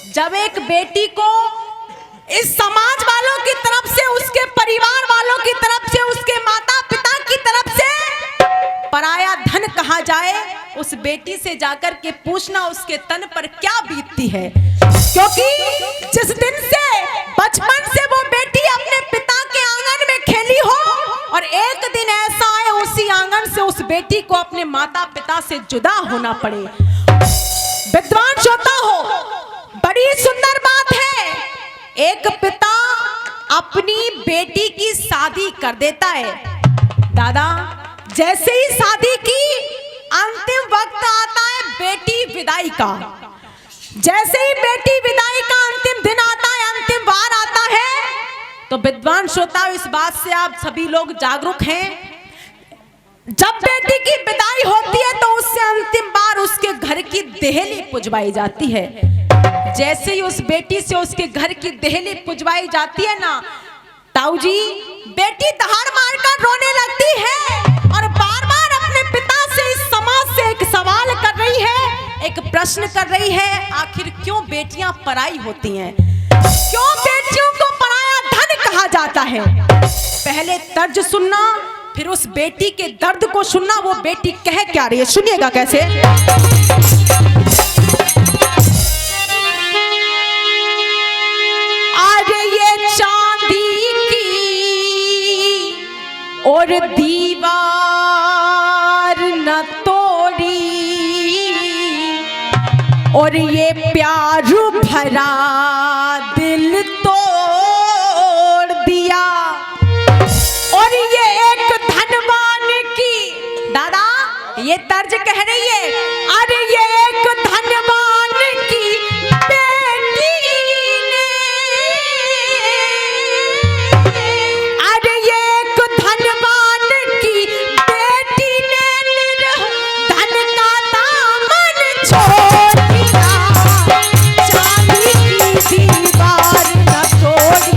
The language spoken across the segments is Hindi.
जब एक बेटी को इस समाज वालों की तरफ से, उसके परिवार वालों की तरफ से, उसके माता पिता की तरफ से पराया धन कहा जाए, उस बेटी से जाकर के पूछना उसके तन पर क्या बीतती है। क्योंकि जिस दिन से बचपन से वो बेटी अपने पिता के आंगन में खेली हो और एक दिन ऐसा आए उसी आंगन से उस बेटी को अपने माता पिता से जुदा होना पड़े, विद्वान श्रोता हो, बड़ी सुंदर बात है। एक पिता अपनी बेटी की शादी कर देता है। दादा, जैसे ही शादी की अंतिम वक्त आता है बेटी विदाई का, जैसे ही बेटी विदाई का अंतिम दिन आता है, अंतिम वार आता है, तो विद्वान श्रोता इस बात से आप सभी लोग जागरूक हैं। जब बेटी की विदाई होती है तो उससे अंतिम बार उसके घर की देहली पुजवाई जाती है। जैसे ही उस बेटी से उसके घर की देहली पुजवाई जाती है ना, ताऊ जी, बेटी दहाड़ मारकर रोने लगती है और बार बार अपने पिता से, इस समाज से एक सवाल कर रही है, एक प्रश्न कर रही है, आखिर क्यों बेटियां पराई होती हैं, क्यों बेटियों को पराया धन कहा जाता है। पहले तर्ज सुनना, फिर उस बेटी के दर्द को सुनना, वो बेटी कह क्या रही है, सुनिएगा कैसे। अरे ये चांदी की और दीवार न तोड़ी और ये प्यार भरा दिल तोड़ दिया और ये एक धनवान की, दादा ये तर्ज कह रही है, अरे ये एक धनवान की बेटी ने, अरे ये एक धनवान की बेटी ने धन का दामन छोड़ दिया, चांदी की दीवार न तोड़ी।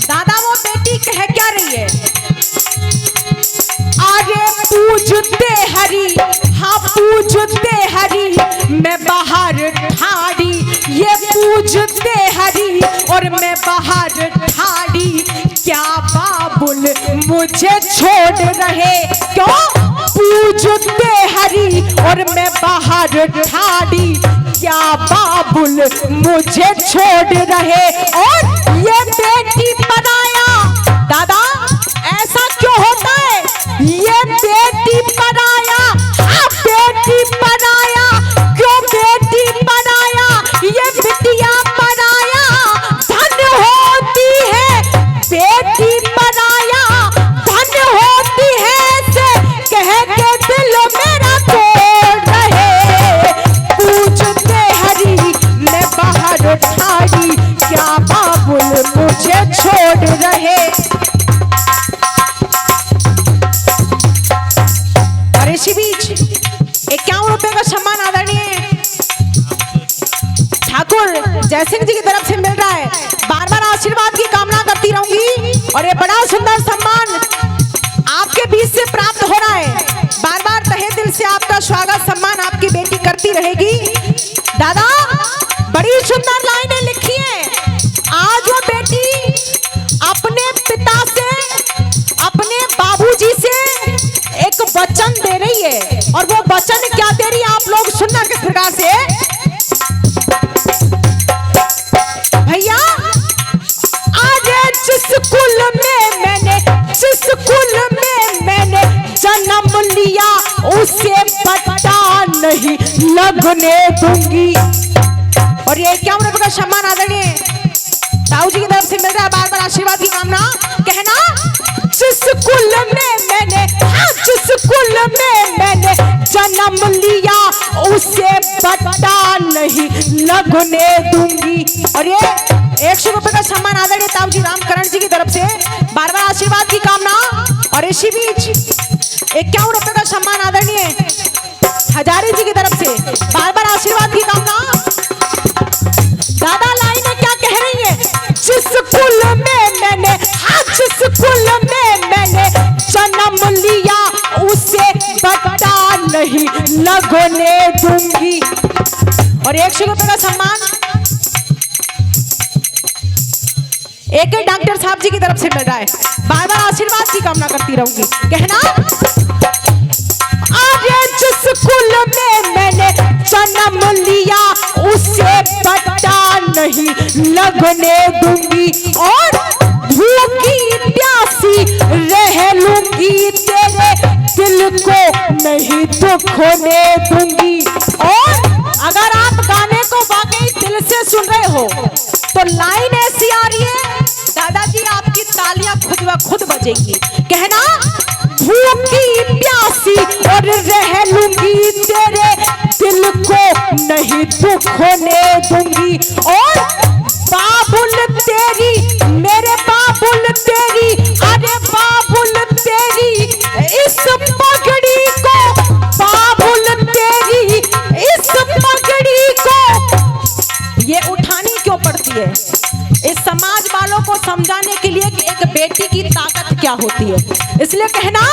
दादा वो बेटी कह क्या रही है, अरे पूजते हरी, हाँ पूजते हरी, मैं बाहर ठाड़ी, ये पूजते हरी और मैं बाहर ठाड़ी, क्या बाबुल मुझे छोड़ रहे, क्यों पूजते हरी और मैं बाहर ठाड़ी, क्या बाबुल मुझे छोड़ रहे और ये बेटी पराया। दादा ऐसा क्यों होता है, ये बेटी पराया, हाँ बेटी पराया, क्यों बेटी पराया, ये बिटिया पराया धन होती है, बेटी पराया धन होती है, से कह के दिल मेरा तोड़ रहे, पूजते हरी मैं बाहर ठाड़ी, क्या बाबुल मुझे छोड़ रहे। और इसी बीच 51 रुपए का सम्मान आदरणीय ठाकुर जयसिंह जी की तरफ से मिल रहा है। बार बार आशीर्वाद की कामना करती रहूंगी और ये बड़ा सुंदर सम्मान आपके बीच से प्राप्त हो रहा है। बार बार तहे दिल से आपका स्वागत सम्मान आपकी बेटी करती रहेगी। दादा बड़ी सुंदर लाइनें लिखी हैं। आज वो बेटी अपने पिता से, अपने बाबूजी से एक वचन दे रही है और वो वचन क्या दे रही है आप लोग सुनना किस प्रकार से। भैया आज जिस कुल में मैंने जन्म लिया उसे पता नहीं लगने दूंगी। और ये 51 रुपए का सम्मान आदरणीय ताऊ जी की तरफ से मिल रहा है। बार बार आशीर्वाद की कामना कहना, जिस कुल में मैंने, हाँ जिस कुल में मैंने जन्म लिया उसे पता नहीं लगने दूंगी। और ये 100 रुपए का सम्मान आदरणीय ताऊ जी रामकरण जी की तरफ से बार बार आशीर्वाद की कामना। और इसी बीच 51 रुपए का सम्मान आदरणीय हजारी जी की तरफ से बार बार आशीर्वाद की कामना। जिस कुल में मैंने जन्म लिया उसे बता नहीं लगने दूंगी। और 100 रुपए का सम्मान एक डॉक्टर साहब जी की तरफ से मिल रहा है। बार बार आशीर्वाद की कामना करती रहूंगी। कहना, अरे जिस कुल में मैंने जन्म लिया उसे बता नहीं लगने दूंगी, और भूखी प्यासी रह लूंगी, तेरे दिल को नहीं दुख होने दूंगी। और अगर आप गाने को वाकई दिल से सुन रहे हो तो लाइन ऐसी आ रही है, दादाजी आपकी तालियां खुद ब खुद बजेंगी। कहना, भूखी प्यासी और रह लूंगी, तेरे दिल को नहीं दुख होने दूंगी। और बाबुल तेरी, मेरे बाबुल तेरी, अरे बाबुल तेरी इस पगड़ी को, बाबुल तेरी इस पगड़ी को ये उठानी क्यों पड़ती है? इस समाज वालों को समझाने के लिए कि एक बेटी की ताकत क्या होती है। इसलिए कहना,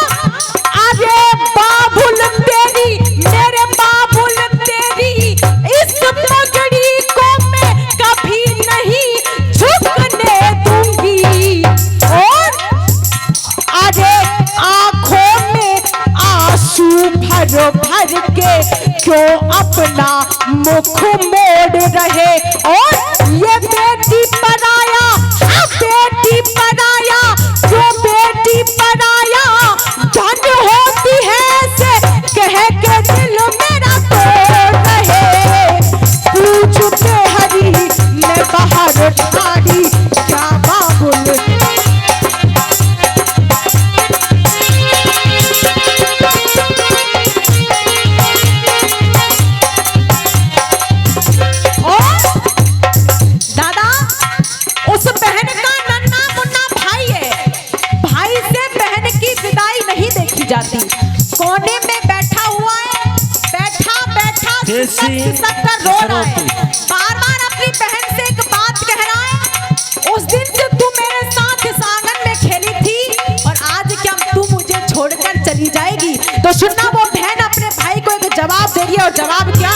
अरे बाबुल तेरी, मेरे बाबुल तेरी इस पगड़ी को मैं कभी नहीं झुकने दूंगी। और अरे आंखों में आंसू भर भर के क्यों अपना मुख मोड़ रहे। और ये बेटी पराया, बेटी पराया, जो बेटी पराया धन होती है से कह के दिल मेरा तोड़ रहे। पूछते हरी मैं बाहर ठाड़ी, क्या बाबुल जाती। कोने में बैठा हुआ है, बैठा बैठा सिसक कर रो रहा है, बार बार अपनी बहन से एक बात कह रहा है, उस दिन से तू मेरे साथ इस आंगन में खेली थी और आज क्या तू मुझे छोड़कर चली जाएगी? तो सुनना, वो बहन अपने भाई को एक जवाब दे रही है। और जवाब क्या?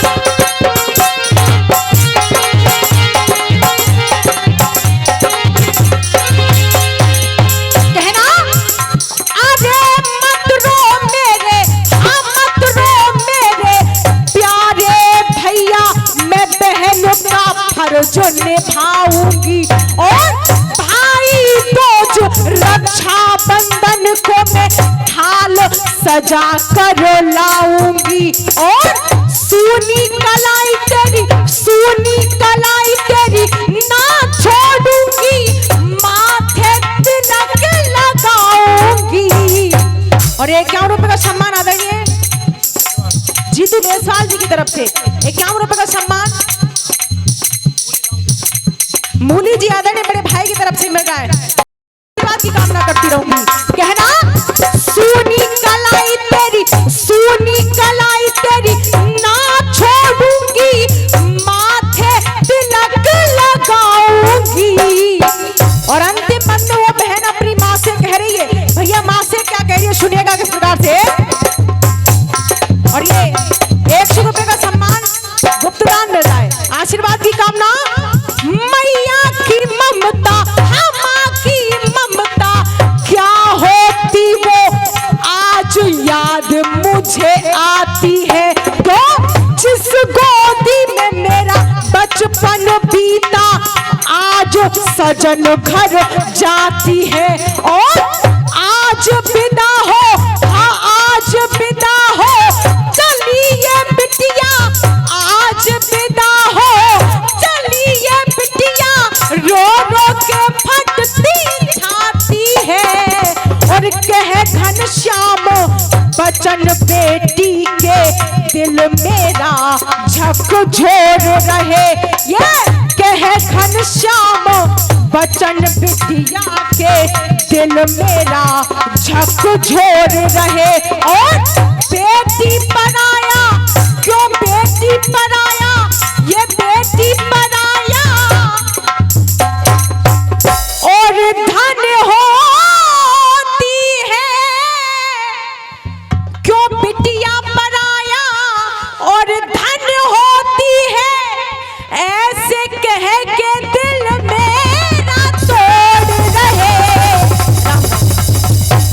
जो निभाऊंगी, और भाई तो जो रक्षा बंधन को मैं थाल सजा कर लाऊंगी। और सूनी कलाई तेरी, सूनी कलाई तेरी ना छोड़ूंगी, माथे तिलक लगाऊंगी। और 51 रुपए का सम्मान आदरणीय जीतू देसवाल जी की तरफ से 51 रुपए का सम्मान मूली जी आदरणीय बड़े भाई की तरफ से मिल रहा है। बात की कामना करती रहूंगी। कहना, सूनी कलाई तेरी, सूनी कलाई तेरी ना छोड़ूंगी, माथे तिलक लगाऊंगी। और अंतिम अंत वो बहन अपनी माँ से कह रही है, भैया माँ से क्या कह रही है सुनिएगा किस प्रकार से। और ये 100 रुपए का सम्मान गुप्तदान मिल रहा है। आशीर्वाद की कामना, मैया की ममता, माँ की ममता क्या होती वो आज याद मुझे आती है। तो जिस गोदी में मेरा बचपन बीता आज सजन घर जाती है। और आज विदा हो, हाँ आज विदा हो, चलिए बिटिया आज विदा हो, चलिए बिटिया रो रो के फटती छाती है। और कह घनश्याम बचन बेटी के दिल मेरा झकझोर रहे। ये कह घनश्याम बचन बिटिया के दिल मेरा झकझोर रहे। और बेटी पराया, क्यों बेटी पराया